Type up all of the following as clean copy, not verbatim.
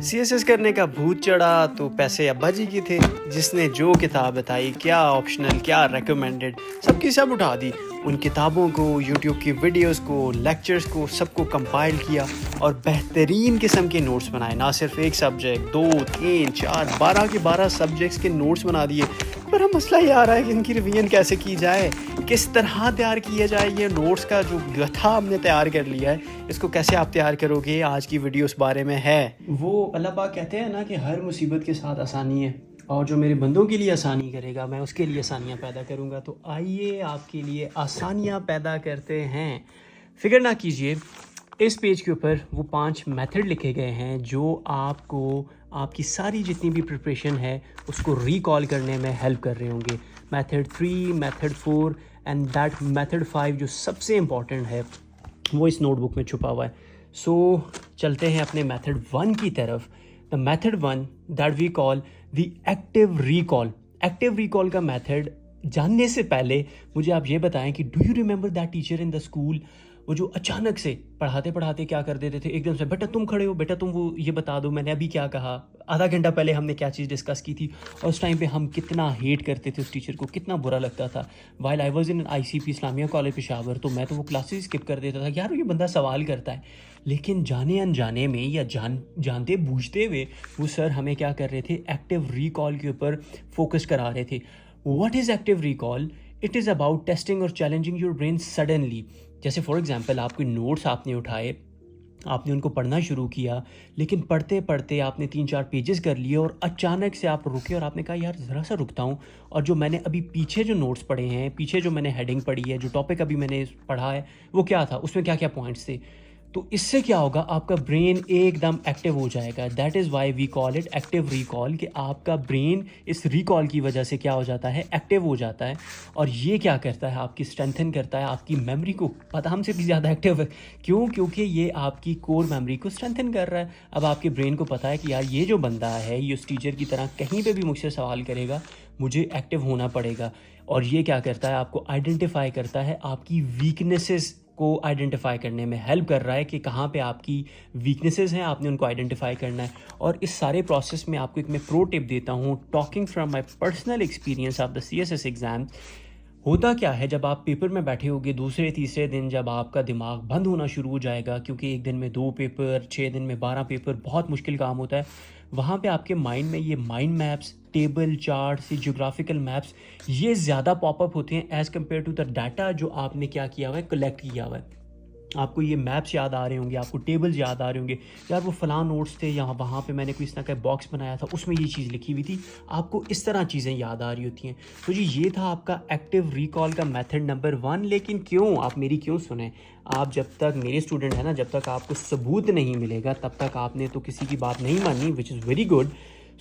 CSS करने का भूत चढ़ा तो पैसे अब्बा जी की थे। जिसने जो किताब बताई, क्या ऑप्शनल क्या रेकमेंडेड, सबकी सब उठा दी। उन किताबों को, यूट्यूब की वीडियोस को, लेक्चर्स को, सबको कंपाइल किया और बेहतरीन किस्म के नोट्स बनाए। ना सिर्फ एक सब्जेक्ट, 2, 3, 4, 12 के 12 सब्जेक्ट्स के नोट्स बना दिए। पर अब मसला ये आ रहा है कि इनकी रिवीजन कैसे की जाए, किस तरह तैयार किया जाए। ये नोट्स का जो गथा हमने तैयार कर लिया है, इसको कैसे आप तैयार करोगे, आज की वीडियो उस बारे में है। वो अल्लाह पाक कहते हैं ना कि हर मुसीबत के साथ आसानी है, और जो मेरे बंदों के लिए आसानी करेगा मैं उसके लिए आसानियाँ पैदा करूँगा। तो आइए आपके लिए आसानियाँ पैदा करते हैं। फिक्र ना कीजिए, इस पेज के ऊपर वो 5 मेथड लिखे गए हैं जो आपको आपकी सारी जितनी भी प्रिपरेशन है उसको रिकॉल करने में हेल्प कर रहे होंगे। Method 3, method 4 and that method 5 जो सबसे इम्पॉर्टेंट है वो इस नोटबुक में छुपा हुआ है। सो चलते हैं अपने मेथड 1 की तरफ। The method 1 that we call the active recall. Active recall का मेथड जानने से पहले मुझे आप ये बताएं कि do you remember that teacher in the school, वो जो अचानक से पढ़ाते पढ़ाते क्या कर देते थे, एकदम से बेटा तुम खड़े हो, बेटा तुम वो ये बता दो मैंने अभी क्या कहा, आधा घंटा पहले हमने क्या चीज़ डिस्कस की थी। और उस टाइम पे हम कितना हेट करते थे उस टीचर को, कितना बुरा लगता था। While I was in ICP Islamia college Peshawar, तो मैं तो वो क्लासेस स्किप कर देता था। यार ये बंदा सवाल करता है, लेकिन जाने अनजाने में या जानते बूझते हुए वो सर हमें क्या कर रहे थे, एक्टिव रिकॉल के ऊपर फोकस करा रहे थे। What is active recall? It is about testing और चैलेंजिंग योर ब्रेन सडनली। जैसे फॉर एग्जांपल आपके नोट्स आपने उठाए, आपने उनको पढ़ना शुरू किया, लेकिन पढ़ते पढ़ते आपने 3-4 पेजेस कर लिए और अचानक से आप रुके और आपने कहा यार ज़रा सा रुकता हूँ, और जो मैंने अभी पीछे जो नोट्स पढ़े हैं, पीछे जो मैंने हेडिंग पढ़ी है, जो टॉपिक अभी मैंने पढ़ा है वो क्या था, उसमें क्या क्या पॉइंट्स थे। तो इससे क्या होगा, आपका ब्रेन एकदम एक्टिव हो जाएगा। That is why we call it active recall, कि आपका ब्रेन इस रिकॉल की वजह से क्या हो जाता है, एक्टिव हो जाता है। और ये क्या करता है, आपकी स्ट्रेंथन करता है, आपकी मेमोरी को पता हमसे भी ज़्यादा एक्टिव है। क्यों? क्योंकि ये आपकी कोर मेमोरी को स्ट्रेंथन कर रहा है। अब आपके ब्रेन को पता है कि यार ये जो बंदा है ये उस टीचर की तरह कहीं पर भी मुझसे सवाल करेगा, मुझे एक्टिव होना पड़ेगा। और ये क्या करता है, आपको आइडेंटिफाई करता है, आपकी वीकनेसेस को आइडेंटिफाई करने में हेल्प कर रहा है कि कहाँ पे आपकी वीकनेसेस हैं, आपने उनको आइडेंटिफाई करना है। और इस सारे प्रोसेस में आपको एक मैं प्रो टिप देता हूँ, talking from my personal experience of the CSS exam. होता क्या है, जब आप पेपर में बैठे होगे दूसरे तीसरे दिन, जब आपका दिमाग बंद होना शुरू हो जाएगा, क्योंकि एक दिन में 2 पेपर, 6 दिन में 12 पेपर, बहुत मुश्किल काम होता है। वहाँ पे आपके माइंड में ये माइंड मैप्स, टेबल चार्ट्स, ये ज्योग्राफिकल मैप्स, ये ज़्यादा पॉपअप होते हैं as compare to the data जो आपने क्या किया हुआ है, कलेक्ट किया हुआ है। आपको ये मैप्स याद आ रहे होंगे, आपको टेबल्स याद आ रहे होंगे, यार वो फ़लाँ नोट्स थे, यहाँ वहाँ पे मैंने कोई इस तरह का बॉक्स बनाया था, उसमें ये चीज़ लिखी हुई थी। आपको इस तरह चीज़ें याद आ रही होती हैं। तो जी ये था आपका एक्टिव रिकॉल का मेथड नंबर 1। लेकिन क्यों, आप मेरी क्यों सुने, आप जब तक मेरे स्टूडेंट हैं ना, जब तक आपको सबूत नहीं मिलेगा तब तक आपने तो किसी की बात नहीं माननी, which is very good.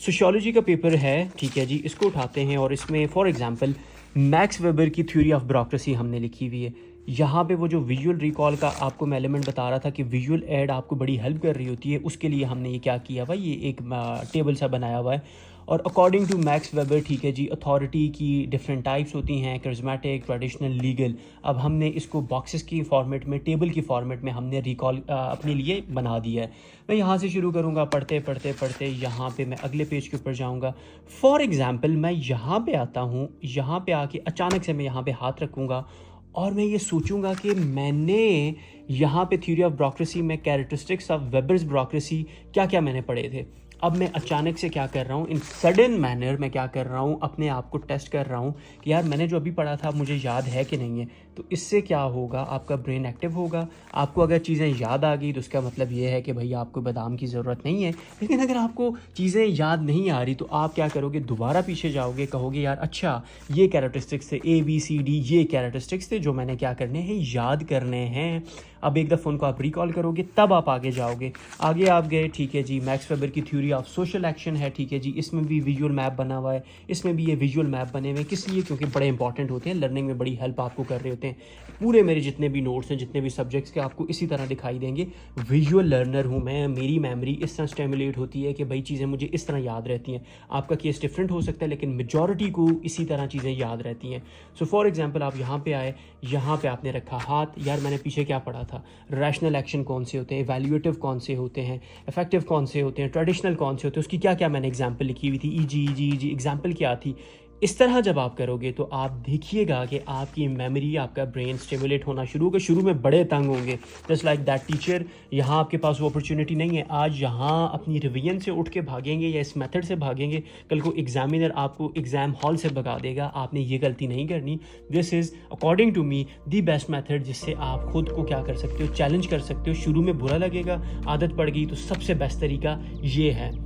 Sociology का पेपर है, ठीक है जी, इसको उठाते हैं और इसमें फॉर एग्जांपल मैक्स वेबर की थ्योरी ऑफ ब्यूरोक्रेसी हमने लिखी हुई है। यहाँ पे वो जो विजुअल रिकॉल का आपको मैं एलिमेंट बता रहा था कि विजुअल ऐड आपको बड़ी हेल्प कर रही होती है, उसके लिए हमने ये क्या किया हुआ है, ये एक टेबल सा बनाया हुआ है। और अकॉर्डिंग टू मैक्स वेबर, ठीक है जी, अथॉरिटी की डिफरेंट टाइप्स होती हैं, करिज्मेटिक, ट्रेडिशनल, लीगल। अब हमने इसको बॉक्सेस की फॉर्मेट में, टेबल की फॉर्मेट में हमने रिकॉल अपने लिए बना दिया है। मैं यहाँ से शुरू करूँगा, पढ़ते पढ़ते पढ़ते यहाँ पे मैं अगले पेज के ऊपर जाऊँगा। फॉर एग्ज़ाम्पल मैं यहाँ पे आता हूँ, यहाँ पे आके अचानक से मैं यहाँ पे हाथ रखूँगा और मैं ये सोचूंगा कि मैंने यहाँ पे थ्योरी ऑफ ब्यूरोक्रेसी में कैरेक्टरिस्टिक्स ऑफ वेबर्स ब्यूरोक्रेसी क्या क्या मैंने पढ़े थे। अब मैं अचानक से क्या कर रहा हूँ, इन सडन मैनर मैं क्या कर रहा हूँ, अपने आप को टेस्ट कर रहा हूँ कि यार मैंने जो अभी पढ़ा था मुझे याद है कि नहीं है। तो इससे क्या होगा, आपका ब्रेन एक्टिव होगा। आपको अगर चीज़ें याद आ गई तो उसका मतलब ये है कि भाई आपको बादाम की ज़रूरत नहीं है। लेकिन अगर आपको चीज़ें याद नहीं आ रही तो आप क्या करोगे, दोबारा पीछे जाओगे, कहोगे यार अच्छा ये कैरेक्टरिस्टिक्स थे, ABCD, ये कैरेक्टरिस्टिक्स थे जो मैंने क्या करने हैं, याद करने हैं। अब एक दफ़ा उनको आप रिकॉल करोगे तब आप आगे जाओगे। आगे आप गए, ठीक है जी, मैक्स वेबर की थ्योरी ऑफ सोशल एक्शन है, ठीक है जी, इसमें भी विजुअल मैप बना हुआ है, इसमें भी ये विजुअल मैप बने हुए हैं। किस लिए? क्योंकि बड़े इंपॉर्टेंट होते हैं, लर्निंग में बड़ी हेल्प आपको कर रहे होते हैं। पूरे मेरे जितने भी नोट्स हैं, जितने भी सब्जेक्ट्स के, आपको इसी तरह दिखाई देंगे। विजुअल लर्नर हूँ मैं, मेरी मेमोरी इस तरह स्टिमुलेट होती है कि भाई चीज़ें मुझे इस तरह याद रहती हैं। आपका केस डिफरेंट हो सकता है, लेकिन मेजॉरिटी को इसी तरह चीज़ें याद रहती हैं। सो फॉर एग्जाम्पल आप यहाँ पे आए, यहाँ पे आपने रखा हाथ, यार मैंने पीछे क्या पढ़ा था, था। रैशनल एक्शन कौन से होते हैं, इवैल्यूएटिव कौन से होते हैं, इफेक्टिव कौन से होते हैं, ट्रेडिशनल कौन से होते हैं, उसकी क्या क्या मैंने एग्जाम्पल लिखी हुई थी, ई जी एग्जाम्पल क्या थी। इस तरह जब आप करोगे तो आप देखिएगा कि आपकी मेमोरी, आपका ब्रेन स्टिमुलेट होना शुरू होगा। शुरू में बड़े तंग होंगे, जस्ट लाइक दैट टीचर। यहाँ आपके पास वो अपॉर्चुनिटी नहीं है, आज यहाँ अपनी रिवीजन से उठ के भागेंगे या इस मेथड से भागेंगे, कल को एग्जामिनर आपको एग्ज़ाम हॉल से भगा देगा। आपने ये गलती नहीं करनी। This is according to me the best method, जिससे आप खुद को क्या कर सकते हो, चैलेंज कर सकते हो। शुरू में बुरा लगेगा, आदत पड़ गई तो सबसे बेस्ट तरीका ये है।